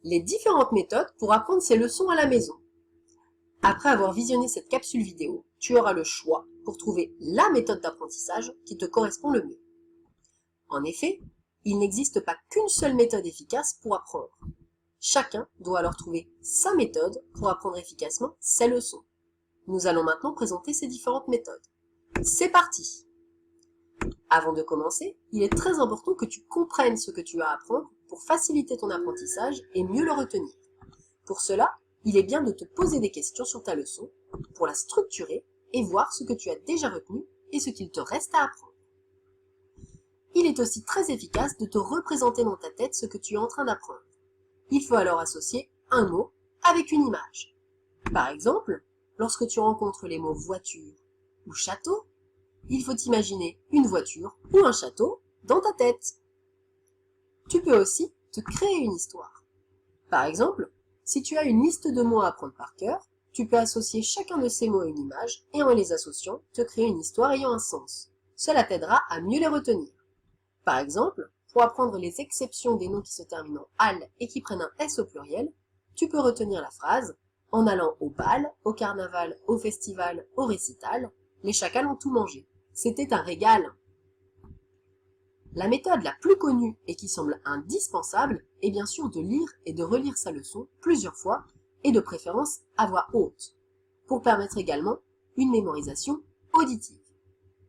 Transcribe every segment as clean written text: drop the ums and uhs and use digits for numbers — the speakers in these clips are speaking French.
les différentes méthodes pour apprendre ces leçons à la maison. Après avoir visionné cette capsule vidéo, tu auras le choix pour trouver la méthode d'apprentissage qui te correspond le mieux. En effet, il n'existe pas qu'une seule méthode efficace pour apprendre. Chacun doit alors trouver sa méthode pour apprendre efficacement ses leçons. Nous allons maintenant présenter ces différentes méthodes. C'est parti! Avant de commencer, il est très important que tu comprennes ce que tu as à apprendre pour faciliter ton apprentissage et mieux le retenir. Pour cela, il est bien de te poser des questions sur ta leçon pour la structurer et voir ce que tu as déjà retenu et ce qu'il te reste à apprendre. Il est aussi très efficace de te représenter dans ta tête ce que tu es en train d'apprendre. Il faut alors associer un mot avec une image. Par exemple, lorsque tu rencontres les mots voiture ou château, il faut imaginer une voiture ou un château dans ta tête. Tu peux aussi te créer une histoire. Par exemple, si tu as une liste de mots à apprendre par cœur, tu peux associer chacun de ces mots à une image et en les associant, te créer une histoire ayant un sens. Cela t'aidera à mieux les retenir. Par exemple, pour apprendre les exceptions des noms qui se terminent en al et qui prennent un s au pluriel, tu peux retenir la phrase « En allant au bal, au carnaval, au festival, au récital, les chacals ont tout mangé. C'était un régal !» La méthode la plus connue et qui semble indispensable est bien sûr de lire et de relire sa leçon plusieurs fois et de préférence à voix haute, pour permettre également une mémorisation auditive.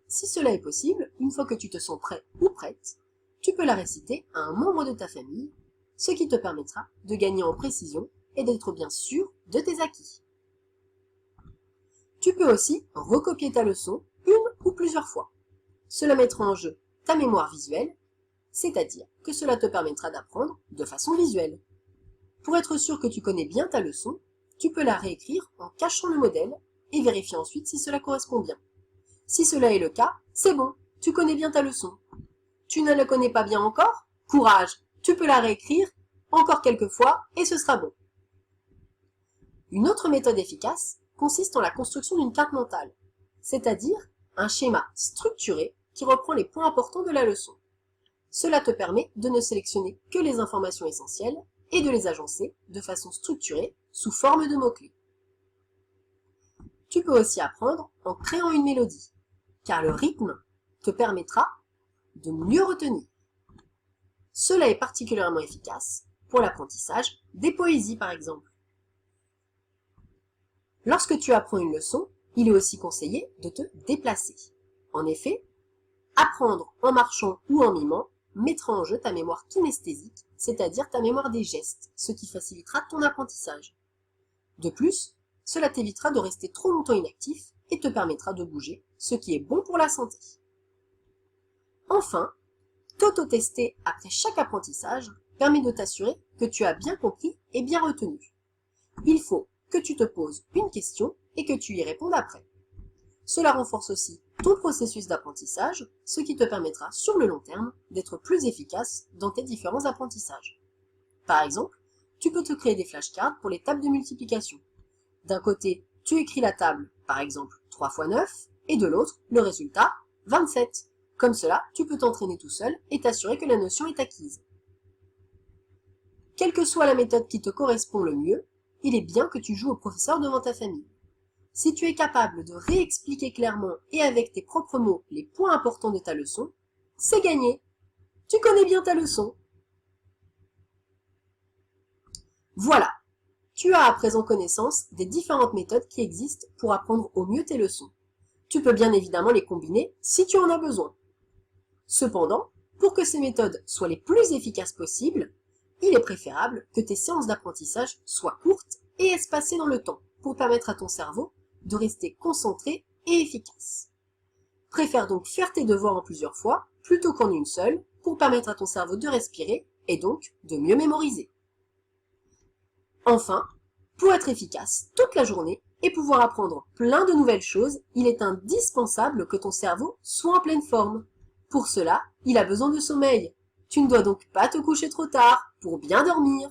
Si cela est possible, une fois que tu te sens prêt ou prête, tu peux la réciter à un membre de ta famille, ce qui te permettra de gagner en précision et d'être bien sûr de tes acquis. Tu peux aussi recopier ta leçon une ou plusieurs fois. Cela mettra en jeu ta mémoire visuelle, c'est-à-dire que cela te permettra d'apprendre de façon visuelle. Pour être sûr que tu connais bien ta leçon, tu peux la réécrire en cachant le modèle et vérifier ensuite si cela correspond bien. Si cela est le cas, c'est bon, tu connais bien ta leçon. Tu ne la connais pas bien encore? Courage, tu peux la réécrire encore quelques fois et ce sera bon. Une autre méthode efficace consiste en la construction d'une carte mentale, c'est-à-dire un schéma structuré qui reprend les points importants de la leçon. Cela te permet de ne sélectionner que les informations essentielles et de les agencer de façon structurée sous forme de mots-clés. Tu peux aussi apprendre en créant une mélodie, car le rythme te permettra de mieux retenir. Cela est particulièrement efficace pour l'apprentissage des poésies par exemple. Lorsque tu apprends une leçon, il est aussi conseillé de te déplacer. En effet, apprendre en marchant ou en mimant mettra en jeu ta mémoire kinesthésique, c'est-à-dire ta mémoire des gestes, ce qui facilitera ton apprentissage. De plus, cela t'évitera de rester trop longtemps inactif et te permettra de bouger, ce qui est bon pour la santé. Enfin, t'auto-tester après chaque apprentissage permet de t'assurer que tu as bien compris et bien retenu. Il faut que tu te poses une question et que tu y répondes après. Cela renforce aussi ton processus d'apprentissage, ce qui te permettra sur le long terme d'être plus efficace dans tes différents apprentissages. Par exemple, tu peux te créer des flashcards pour les tables de multiplication. D'un côté, tu écris la table, par exemple 3 x 9, et de l'autre, le résultat, 27. Comme cela, tu peux t'entraîner tout seul et t'assurer que la notion est acquise. Quelle que soit la méthode qui te correspond le mieux, il est bien que tu joues au professeur devant ta famille. Si tu es capable de réexpliquer clairement et avec tes propres mots les points importants de ta leçon, c'est gagné. Tu connais bien ta leçon. Voilà, tu as à présent connaissance des différentes méthodes qui existent pour apprendre au mieux tes leçons. Tu peux bien évidemment les combiner si tu en as besoin. Cependant, pour que ces méthodes soient les plus efficaces possibles, il est préférable que tes séances d'apprentissage soient courtes et espacées dans le temps pour permettre à ton cerveau de rester concentré et efficace. Préfère donc faire tes devoirs en plusieurs fois plutôt qu'en une seule pour permettre à ton cerveau de respirer et donc de mieux mémoriser. Enfin, pour être efficace toute la journée et pouvoir apprendre plein de nouvelles choses, il est indispensable que ton cerveau soit en pleine forme. Pour cela, il a besoin de sommeil. Tu ne dois donc pas te coucher trop tard pour bien dormir.